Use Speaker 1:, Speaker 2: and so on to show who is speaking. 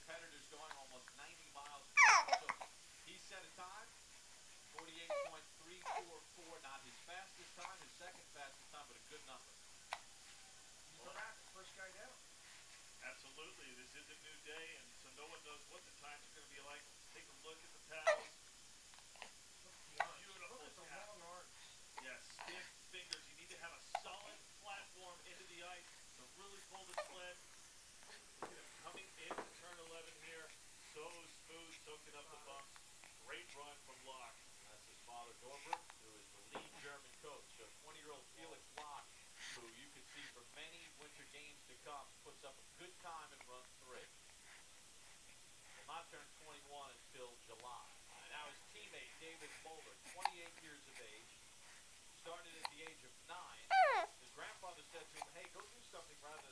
Speaker 1: competitors going almost 90 miles per hour. So he set a time, 48.344. Not his fastest time, his second fastest time, but a good number.
Speaker 2: He's the rapid first guy down.
Speaker 3: Absolutely. This is a new day, and so no one knows what the time is going to be like. Let's take a look at the paddles. Beautiful.
Speaker 2: Look at the long arms.
Speaker 3: Yes, stiff fingers. You need to have a solid platform into the ice to really pull the sled. Look at him coming into turn 11 here. So smooth, soaking up the bumps. Great run from Locke.
Speaker 1: That's his father, Norbert, who is the lead German coach. So 20-year-old Felix Locke, who you can see for many winter games to come, puts up a good time in run 3. Will not turn 21 until July. And now his teammate, David Moeller, 28 years of age, started at the age of 9. His grandfather said to him, hey, go do something rather than